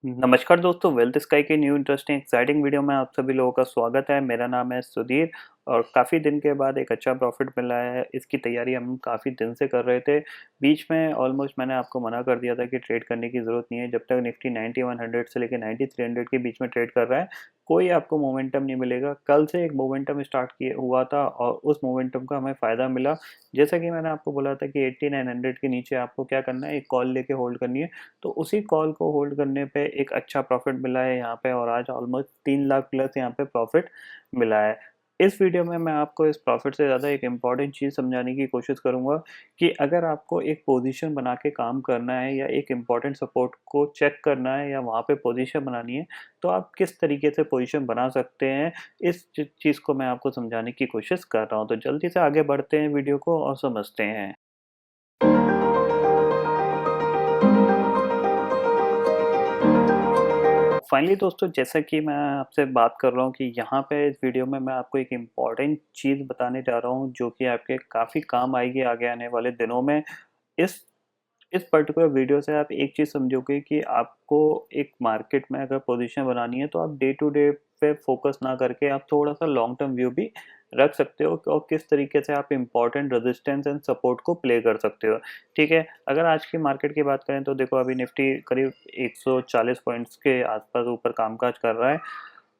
नमस्कार दोस्तों, wealth sky के न्यू इंटरेस्टिंग एक्साइटिंग वीडियो में आप सभी लोगों का स्वागत है। मेरा नाम है सुधीर और काफ़ी दिन के बाद एक अच्छा प्रॉफिट मिला है। इसकी तैयारी हम काफ़ी दिन से कर रहे थे। बीच में ऑलमोस्ट मैंने आपको मना कर दिया था कि ट्रेड करने की ज़रूरत नहीं है। जब तक निफ्टी 9100 से लेकर 9300 के बीच में ट्रेड कर रहा है, कोई आपको मोमेंटम नहीं मिलेगा। कल से एक मोमेंटम स्टार्ट किया हुआ था और उस मोमेंटम का हमें फ़ायदा मिला। जैसा कि मैंने आपको बोला था कि 8900 के नीचे आपको क्या करना है, एक कॉल लेके होल्ड करनी है। तो उसी कॉल को होल्ड करने पे एक अच्छा प्रॉफिट मिला है यहाँ पे और आज ऑलमोस्ट 3 लाख प्लस यहाँ पे प्रॉफिट मिला है। इस वीडियो में मैं आपको इस प्रॉफिट से ज़्यादा एक इम्पॉर्टेंट चीज़ समझाने की कोशिश करूँगा कि अगर आपको एक पोजीशन बना के काम करना है या एक इम्पॉर्टेंट सपोर्ट को चेक करना है या वहाँ पे पोजीशन बनानी है, तो आप किस तरीके से पोजीशन बना सकते हैं, इस चीज़ को मैं आपको समझाने की कोशिश कर रहा हूँ। तो जल्दी से आगे बढ़ते हैं वीडियो को और समझते हैं। फाइनली दोस्तों, जैसा कि मैं आपसे बात कर रहा हूँ कि यहाँ पे इस वीडियो में मैं आपको एक इम्पॉर्टेंट चीज़ बताने जा रहा हूँ जो कि आपके काफ़ी काम आएगी आगे आने वाले दिनों में। इस इस पर्टिकुलर वीडियो से आप एक चीज़ समझोगे कि आपको एक मार्केट में अगर पोजीशन बनानी है तो आप डे टू डे पे फोकस ना करके आप थोड़ा सा लॉन्ग टर्म व्यू भी रख सकते हो और किस तरीके से आप इम्पोर्टेंट रेजिस्टेंस एंड सपोर्ट को प्ले कर सकते हो। ठीक है, अगर आज की मार्केट की बात करें तो देखो अभी निफ्टी करीब 140 पॉइंट्स के आसपास ऊपर कामकाज कर रहा है।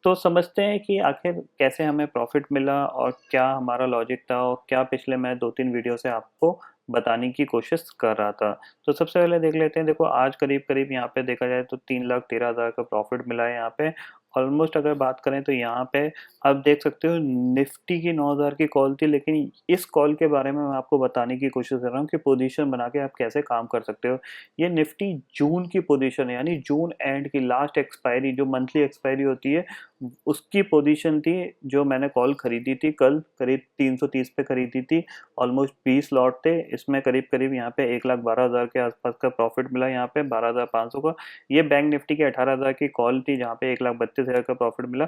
तो समझते हैं कि आखिर कैसे हमें प्रॉफिट मिला और क्या हमारा लॉजिक था और क्या पिछले मैं 2-3 वीडियो से आपको बताने की कोशिश कर रहा था। तो सबसे पहले देख लेते हैं। देखो आज करीब-करीब यहाँ पे देखा जाए तो 3,13,000 का प्रॉफिट मिला है यहाँ पे। ऑलमोस्ट अगर बात करें तो यहाँ पे आप देख सकते हो निफ्टी की 9,000 की कॉल थी, लेकिन इस कॉल के बारे में मैं आपको बताने की कोशिश कर रहा हूँ कि पोजीशन बना के आप कैसे काम कर सकते हो। ये निफ्टी जून की पोजीशन है, यानी जून एंड की लास्ट एक्सपायरी जो मंथली एक्सपायरी होती है उसकी पोजीशन थी, जो मैंने कॉल खरीदी थी कल करीब 330 पे खरीदी थी। ऑलमोस्ट 20 लॉट थे इसमें, करीब-करीब यहाँ पे 1,12,000 के आसपास का प्रॉफिट मिला यहाँ पे 12,500 का। ये बैंक निफ्टी की 18,000 की कॉल थी जहाँ पे 1,32,000 का प्रॉफिट मिला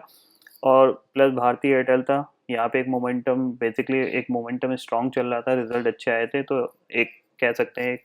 और प्लस भारतीय एयरटेल था। यहाँ पे एक मोमेंटम, बेसिकली एक मोमेंटम स्ट्रॉन्ग चल रहा था, रिजल्ट अच्छे आए थे तो एक कह सकते हैं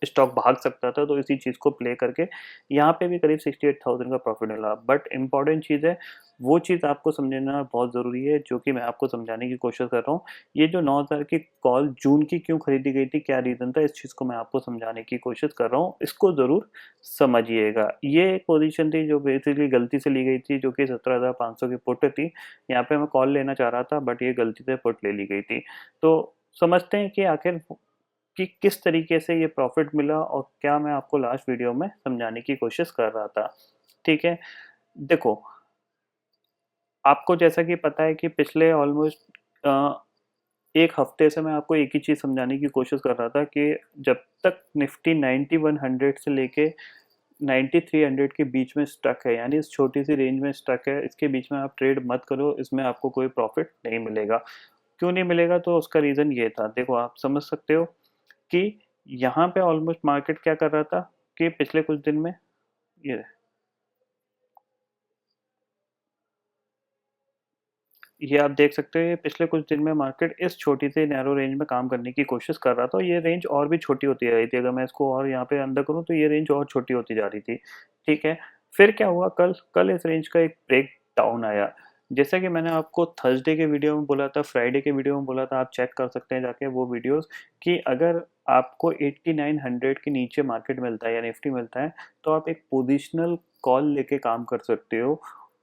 स्टॉक भाग सकता था। तो इसी चीज़ को प्ले करके यहाँ पे भी करीब 68,000 का प्रॉफिट मिला। बट इम्पॉर्टेंट चीज़ है, वो चीज़ आपको समझना बहुत ज़रूरी है जो कि मैं आपको समझाने की कोशिश कर रहा हूँ। ये जो 9,000 की कॉल जून की क्यों खरीदी गई थी, क्या रीज़न था, इस चीज़ को मैं आपको समझाने की कोशिश कर रहा हूँ। इसको ज़रूर समझिएगा। ये एक पोजीशन थी जो बेसिकली गलती से ली गई थी, जो कि 17,500 की पुट थी। यहाँ पे मैं कॉल लेना चाह रहा था बट ये गलती से पुट ले ली गई थी। तो समझते हैं कि आखिर कि किस तरीके से ये प्रॉफिट मिला और क्या मैं आपको लास्ट वीडियो में समझाने की कोशिश कर रहा था। ठीक है? देखो, आपको जैसा कि पता है कि पिछले ऑलमोस्ट 1 हफ्ते से मैं आपको एक ही चीज़ समझाने की कोशिश कर रहा था कि जब तक निफ्टी 9100 से लेके 9300 के बीच में स्टक है, यानी इस छोटी-सी रेंज में स्टक है, इसके बीच में आप ट्रेड मत करो, इसमें आपको कोई प्रॉफिट नहीं मिलेगा। क्यों नहीं मिलेगा? तो उसका रीज़न ये था। देखो, आप समझ सकते हो कि यहाँ पे ऑलमोस्ट मार्केट क्या कर रहा था कि पिछले कुछ दिन में ये आप देख सकते हो, ये पिछले कुछ दिन में मार्केट इस छोटी सी नैरो रेंज में काम करने की कोशिश कर रहा था। ये रेंज और भी छोटी होती जा रही थी। अगर मैं इसको और यहाँ पे अंदर करूँ तो ये रेंज और छोटी होती जा रही थी। ठीक है, फिर क्या हुआ, कल कल इस रेंज का एक ब्रेक डाउन आया। जैसा कि मैंने आपको थर्सडे के वीडियो में बोला था, फ्राइडे के वीडियो में बोला था, आप चेक कर सकते हैं जाके वो वीडियोस, कि अगर आपको 8900 के नीचे मार्केट मिलता है या निफ्टी मिलता है तो आप एक पोजिशनल कॉल लेके काम कर सकते हो।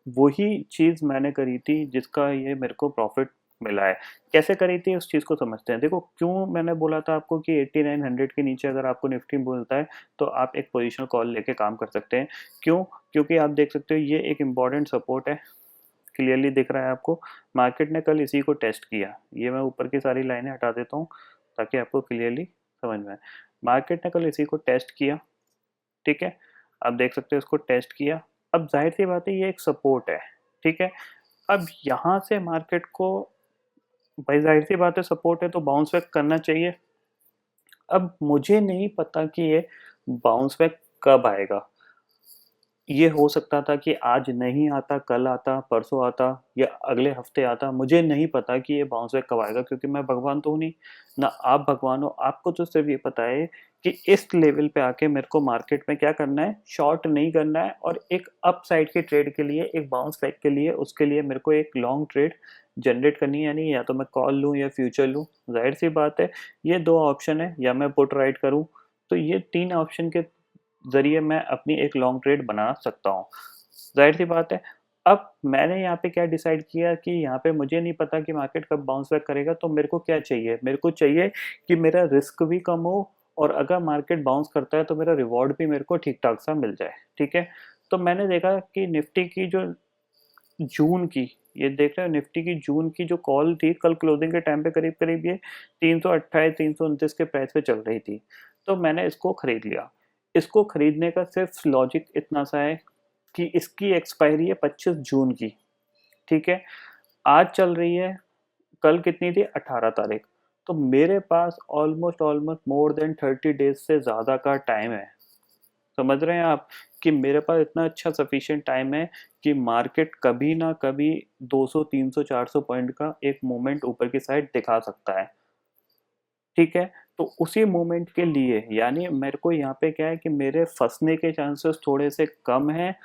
वही चीज़ मैंने करी थी जिसका ये मेरे को प्रॉफ़िट मिला है। कैसे करी थी उस चीज़ को समझते हैं। देखो, क्यों मैंने बोला था आपको कि 8900 के नीचे अगर आपको निफ्टी मिलता है तो आप एक पोजिशनल कॉल लेके काम कर सकते हैं। क्यों? क्योंकि आप देख सकते हो ये एक इम्पोर्टेंट सपोर्ट है, क्लियरली दिख रहा है आपको। मार्केट ने कल इसी को टेस्ट किया। ये मैं ऊपर की सारी लाइनें हटा देता हूँ ताकि आपको क्लियरली समझ में आए। मार्केट ने कल इसी को टेस्ट किया, ठीक है? आप देख सकते हो इसको टेस्ट किया। अब ज़ाहिर-सी बात है ये एक सपोर्ट है, ठीक है? अब यहाँ से मार्केट को, भाई ज़ाहिर-सी बात है सपोर्ट है तो बाउंस बैक करना चाहिए। अब मुझे नहीं पता कि ये बाउंस बैक कब आएगा। ये हो सकता था कि आज नहीं आता, कल आता, परसों आता या अगले हफ्ते आता। मुझे नहीं पता कि ये बाउंस बैक कब आएगा, क्योंकि मैं भगवान तो हूँ नहीं, ना आप भगवान हो। आपको तो सिर्फ़ ये पता है कि इस लेवल पे आके मेरे को मार्केट में क्या करना है, शॉर्ट नहीं करना है, और एक अपसाइड के ट्रेड के लिए, एक बाउंस बैक के लिए, उसके लिए मेरे को एक लॉन्ग ट्रेड जनरेट करनी है। यानी या तो मैं कॉल लूँ या फ्यूचर लूँ। ज़ाहिर-सी बात है, ये 2 ऑप्शन है, या मैं पुट राइट करूँ। तो ये 3 ऑप्शन के ज़रिए मैं अपनी एक लॉन्ग ट्रेड बना सकता हूँ। ज़ाहिर-सी बात है, अब मैंने यहाँ पे क्या डिसाइड किया कि यहाँ पे मुझे नहीं पता कि मार्केट कब बाउंस बैक करेगा, तो मेरे को क्या चाहिए? मेरे को चाहिए कि मेरा रिस्क भी कम हो, और अगर मार्केट बाउंस करता है तो मेरा रिवॉर्ड भी मेरे को ठीक-ठाक सा मिल जाए, ठीक है? तो मैंने देखा कि निफ्टी की जो जून की, ये देख रहे हो, निफ्टी की जून की जो कॉल थी, कल क्लोजिंग के टाइम पे करीब-करीब ये 328 329 के प्राइस पे चल रही थी। तो मैंने इसको खरीद लिया। इसको खरीदने का सिर्फ लॉजिक इतना सा है कि इसकी एक्सपायरी है 25 जून की, ठीक है? आज चल रही है, कल कितनी थी, 18 तारीख। तो मेरे पास almost almost more than 30 days से ज़्यादा का टाइम है। समझ रहे हैं आप कि मेरे पास इतना अच्छा सफिशिएंट टाइम है कि मार्केट कभी ना कभी 200 300 400 पॉइंट का एक मोमेंट ऊपर की साइड दिखा सकता है, ठीक है? तो उसी मोमेंट के लिए, यानी मेरे को यहाँ पे क्या है कि मेरे फंसने के चांसेस थोड़े से कम हैं,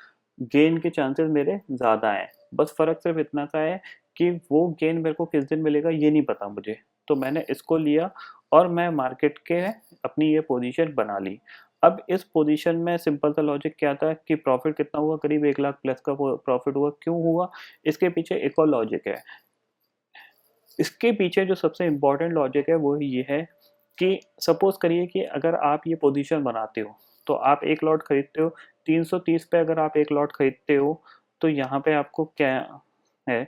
गेन के चांसेस मेरे ज़्यादा हैं। बस फ़र्क सिर्फ इतना सा है कि वो गेन मेरे को किस दिन मिलेगा ये नहीं पता मुझे। तो मैंने इसको लिया, और मैं मार्केट के अपनी ये पोजीशन बना ली। अब इस पोजीशन में सिंपल सा लॉजिक क्या था कि प्रॉफ़िट कितना हुआ, करीब 1 लाख प्लस का प्रॉफ़िट हुआ। क्यों हुआ? इसके पीछे एक और लॉजिक है। इसके पीछे जो सबसे इम्पोर्टेंट लॉजिक है वो ये है कि सपोज़ करिए कि अगर आप ये पोजीशन बनाते हो, तो आप 1 लॉट खरीदते हो, 330 पे अगर आप 1 लॉट खरीदते हो, तो यहाँ पे आपको क्या है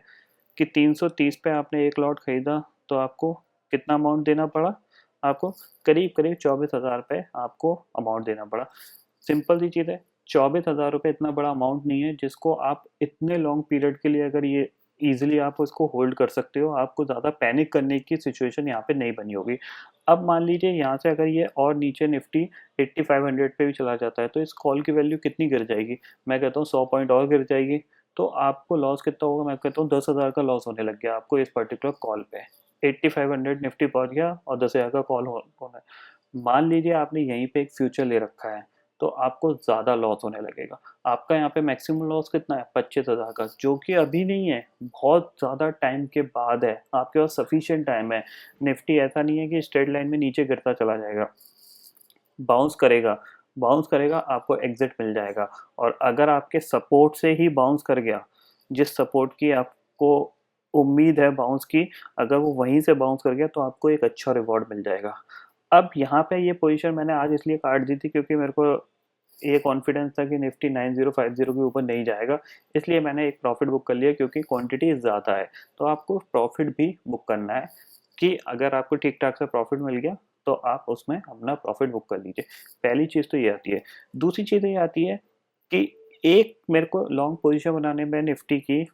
कि 330 पे आपने 1 लॉट खरीदा, तो आपको कितना अमाउंट देना पड़ा? आपको करीब-करीब 24,000 रुपए आपको अमाउंट देना पड़ा। सिंपल सी चीज़ है, 24,000 रुपए इतना बड़ा अमाउंट नहीं है जिसको आप इतने लॉन्ग पीरियड के लिए, अगर ये ईज़िली आप उसको होल्ड कर सकते हो, आपको ज़्यादा पैनिक करने की सिचुएशन यहाँ पे नहीं बनी होगी। अब मान लीजिए यहाँ से अगर ये और नीचे निफ्टी 8500 पे भी चला जाता है, तो इस कॉल की वैल्यू कितनी गिर जाएगी? मैं कहता हूँ 100 पॉइंट और गिर जाएगी। तो आपको लॉस कितना होगा? मैं कहता हूँ 10,000 का लॉस होने लग गया आपको इस पर्टिकुलर कॉल पे। 8500 निफ्टी पहुँच गया और 10,000 का कॉल हो होना है। मान लीजिए आपने यहीं पे एक फ्यूचर ले रखा है, तो आपको ज़्यादा लॉस होने लगेगा। आपका यहाँ पे मैक्सिमम लॉस कितना है? 25,000 का, जो कि अभी नहीं है, बहुत ज़्यादा टाइम के बाद है। आपके पास सफिशिएंट टाइम है। निफ्टी ऐसा नहीं है कि स्ट्रेट लाइन में नीचे गिरता चला जाएगा। बाउंस करेगा, बाउंस करेगा, आपको एग्ज़िट मिल जाएगा, और अगर आपके सपोर्ट से ही बाउंस कर गया, जिस सपोर्ट की आपको उम्मीद है बाउंस की, अगर वो वहीं से बाउंस कर गया तो आपको एक अच्छा रिवॉर्ड मिल जाएगा। अब यहाँ पे ये पोज़ीशन मैंने आज इसलिए काट दी थी क्योंकि मेरे को ये कॉन्फिडेंस था कि निफ्टी 9050 के ऊपर नहीं जाएगा, इसलिए मैंने एक प्रॉफ़िट बुक कर लिया क्योंकि क्वांटिटी ज़्यादा है। तो आपको प्रॉफ़िट भी बुक करना है कि अगर आपको ठीक-ठाक सा प्रॉफ़िट मिल गया, तो आप उसमें अपना प्रॉफ़िट बुक कर लीजिए। पहली चीज़ तो ये आती है। दूसरी चीज़ ये आती है कि एक मेरे को लॉन्ग पोज़ीशन बनाने में निफ्टी की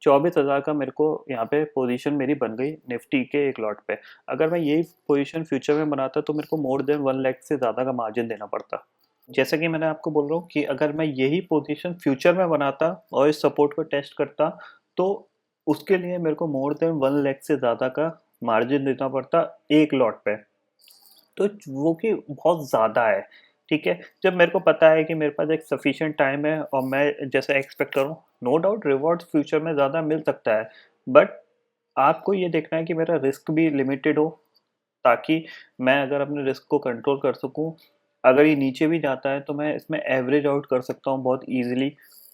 24,000 का मेरे को यहाँ पे पोज़ीशन मेरी बन गई निफ्टी के 1 लॉट पे। अगर मैं यही पोज़ीशन फ्यूचर में बनाता तो मेरे को मोर देन 1 लाख से ज़्यादा का मार्जिन देना पड़ता। जैसा कि मैंने आपको बोल रहा हूँ कि अगर मैं यही पोज़ीशन फ्यूचर में बनाता और इस सपोर्ट को टेस्ट करता, तो उसके लिए मेरे को मोर देन 1 लाख से ज़्यादा का मार्जिन देना पड़ता 1 लॉट पे। तो वो कि बहुत ज़्यादा है, ठीक है? जब मेरे को पता है कि मेरे पास एक सफिशिएंट टाइम है और मैं जैसा एक्सपेक्ट करूँ, नो डाउट रिवॉर्ड्स फ्यूचर में ज़्यादा मिल सकता है, बट आपको ये देखना है कि मेरा रिस्क भी लिमिटेड हो, ताकि मैं अगर अपने रिस्क को कंट्रोल कर सकूँ, अगर ये नीचे भी जाता है तो मैं इसमें एवरेज आउट कर सकता हूँ बहुत ईज़िली।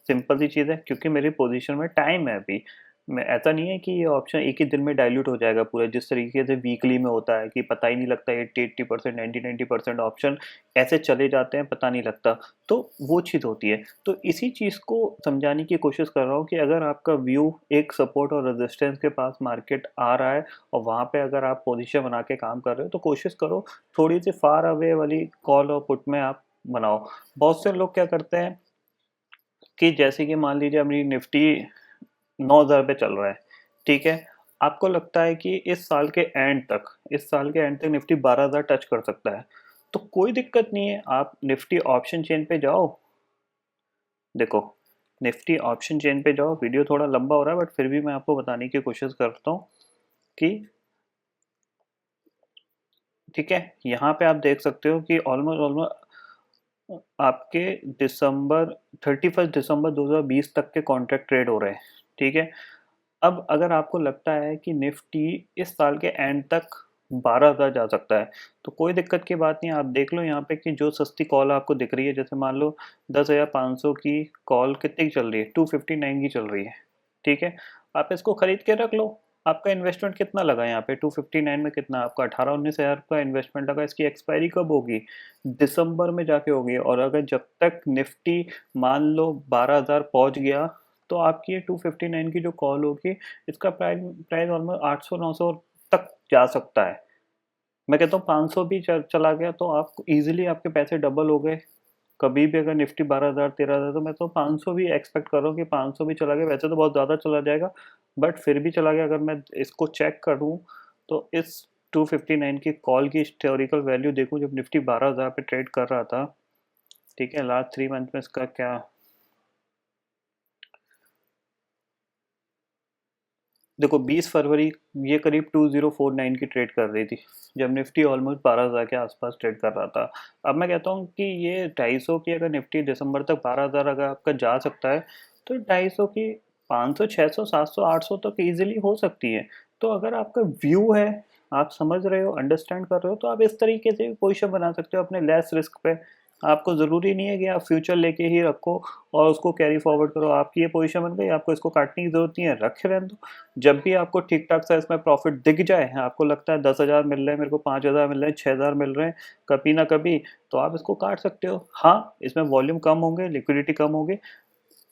सिंपल सी चीज़ है क्योंकि मेरी पोज़ीशन में टाइम है अभी। मैं ऐसा नहीं है कि ये ऑप्शन एक ही दिन में डाइल्यूट हो जाएगा पूरा, जिस तरीके से वीकली में होता है कि पता ही नहीं लगता 80-80% 90-90% ऑप्शन ऐसे चले जाते हैं, पता नहीं लगता। तो वो चीज़ होती है। तो इसी चीज़ को समझाने की कोशिश कर रहा हूँ कि अगर आपका व्यू एक सपोर्ट और रेजिस्टेंस के पास मार्केट आ रहा है और वहाँ पे अगर आप पोज़ीशन बना के काम कर रहे हो, तो कोशिश करो थोड़ी-सी फार अवे वाली कॉल और पुट में आप बनाओ। बहुत से लोग क्या करते हैं कि जैसे कि मान लीजिए अभी निफ्टी 9,000 पे चल रहा है, ठीक है? आपको लगता है कि इस साल के एंड तक निफ्टी 12,000 टच कर सकता है, तो कोई दिक्कत नहीं है, आप निफ्टी ऑप्शन चेन पे जाओ, देखो निफ्टी ऑप्शन चेन पे जाओ, वीडियो थोड़ा लंबा हो रहा है बट फिर भी मैं आपको बताने की कोशिश करता हूँ कि ठीक है, यहाँ पे आप देख सकते हो कि ऑलमोस्ट ऑलमोस्ट आपके दिसंबर 31 दिसंबर 2020 तक के कॉन्ट्रैक्ट ट्रेड हो रहे हैं। ठीक है, अब अगर आपको लगता है कि निफ्टी इस साल के एंड तक 12,000 जा सकता है तो कोई दिक्कत की बात नहीं है। आप देख लो यहाँ पे कि जो सस्ती कॉल आपको दिख रही है, जैसे मान लो 10,500 की कॉल कितनी की चल रही है, 259 की चल रही है। ठीक है, आप इसको खरीद के रख लो। आपका इन्वेस्टमेंट कितना लगा यहाँ पे 259 में, कितना आपका 18-19 हज़ार का इन्वेस्टमेंट लगा। इसकी एक्सपायरी कब होगी, दिसंबर में जाके होगी। और अगर जब तक निफ्टी मान लो 12,000 पहुंच गया तो आपकी ये 259 की जो कॉल होगी इसका प्राइस प्राइस ऑलमोस्ट 800-900 तक जा सकता है। मैं कहता हूँ 500 भी चला गया तो आप इजीली आपके पैसे डबल हो गए। कभी भी अगर निफ्टी 12,000 13,000 तो मैं तो 500 भी एक्सपेक्ट कर रहा हूँ कि 500 भी चला गया। वैसे तो बहुत ज़्यादा चला जाएगा बट फिर भी चला गया। अगर मैं इसको चेक करूँ तो इस 259 की कॉल की हिस्टोरिकल वैल्यू देखूँ जब निफ्टी 12,000 पे ट्रेड कर रहा था। ठीक है, लास्ट 3 मंथ में इसका क्या, देखो 20 फरवरी ये करीब 2049 की ट्रेड कर रही थी जब निफ्टी ऑलमोस्ट 12,000 के आसपास ट्रेड कर रहा था। अब मैं कहता हूँ कि ये 250 की अगर निफ्टी दिसंबर तक 12,000 अगर आपका जा सकता है तो 250 की 500 600 700 800 तक इजीली हो सकती है। तो अगर आपका व्यू है, आप समझ रहे हो, अंडरस्टैंड कर रहे हो, तो आप इस तरीके से पोजिशन बना सकते हो अपने लेस रिस्क पे। आपको ज़रूरी नहीं है कि आप फ्यूचर लेके ही रखो और उसको कैरी फॉरवर्ड करो। आपकी ये पोजीशन बन गई, आपको इसको काटने की ज़रूरत नहीं है, रखे रहने दो। जब भी आपको ठीक-ठाक सा इसमें प्रॉफ़िट दिख जाए, आपको लगता है 10,000 मिल रहे हैं, मेरे को 5,000 मिल रहे हैं, 6,000 मिल रहे हैं, कभी ना कभी, तो आप इसको काट सकते हो। हाँ, इसमें वॉल्यूम कम होंगे, लिक्विडिटी कम होगी,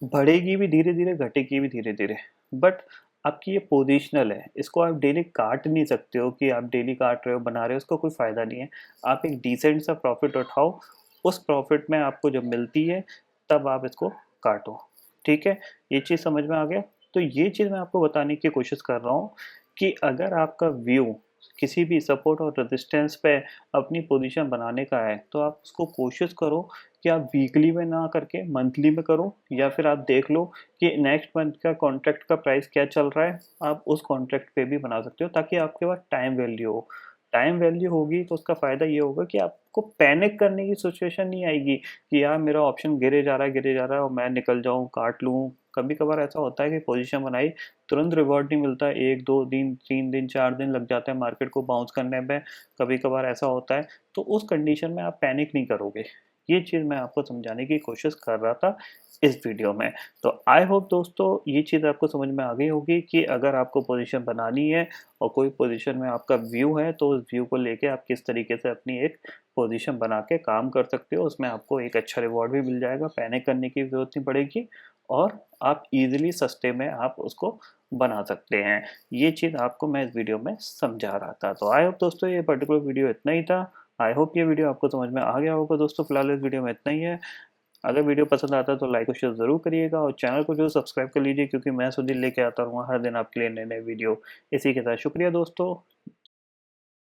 बढ़ेगी भी धीरे-धीरे, घटेगी भी धीरे-धीरे। बट आपकी ये पोज़िशनल है, इसको आप डेली काट नहीं सकते हो कि आप डेली काट रहे हो, बना रहे हो, इसका कोई फ़ायदा नहीं है। आप एक डिसेंट सा प्रॉफ़िट उठाओ, उस प्रॉफ़िट में आपको जब मिलती है, तब आप इसको काटो। ठीक है? ये चीज़ समझ में आ गया? तो ये चीज़ मैं आपको बताने की कोशिश कर रहा हूँ कि अगर आपका व्यू किसी भी सपोर्ट और रेजिस्टेंस पे अपनी पोजीशन बनाने का है, तो आप उसको कोशिश करो कि आप वीकली में ना करके मंथली में करो, या फिर आप देख लो कि नेक्स्ट मंथ का कॉन्ट्रैक्ट का प्राइस क्या चल रहा है, आप उस कॉन्ट्रैक्ट पे भी बना सकते हो ताकि आपके पास टाइम वैल्यू हो। टाइम वैल्यू होगी तो उसका फ़ायदा ये होगा कि आपको पैनिक करने की सिचुएशन नहीं आएगी कि यार मेरा ऑप्शन गिरे जा रहा है और मैं निकल जाऊँ, काट लूँ। कभी-कभार ऐसा होता है कि पोजीशन बनाई, तुरंत रिवॉर्ड नहीं मिलता है, 1, 2 दिन, 3 दिन, 4 दिन लग जाते हैं मार्केट को बाउंस करने में, कभी-कभार ऐसा होता है। तो उस कंडीशन में आप पैनिक नहीं करोगे। ये चीज़ मैं आपको समझाने की कोशिश कर रहा था इस वीडियो में। तो आई होप दोस्तों ये चीज़ आपको समझ में आ गई होगी कि अगर आपको पोजीशन बनानी है और कोई पोजीशन में आपका व्यू है तो उस व्यू को लेके आप किस तरीके से अपनी एक पोजीशन बना के काम कर सकते हो। उसमें आपको एक अच्छा रिवॉर्ड भी मिल जाएगा, पैनिक करने की ज़रूरत नहीं पड़ेगी और आप ईज़िली सस्ते में आप उसको बना सकते हैं। ये चीज़ आपको मैं इस वीडियो में समझा रहा था। तो आई होप दोस्तों ये पर्टिकुलर वीडियो इतना ही था। आई होप ये वीडियो आपको समझ में आ गया होगा दोस्तों। फिलहाल इस वीडियो में इतना ही है। अगर वीडियो पसंद आता है तो लाइक और शेयर ज़रूर करिएगा और चैनल को जो सब्सक्राइब कर लीजिए क्योंकि मैं सुधीर लेके आता रहूँगा हर दिन आपके लिए नए-नए वीडियो। इसी के साथ शुक्रिया दोस्तों।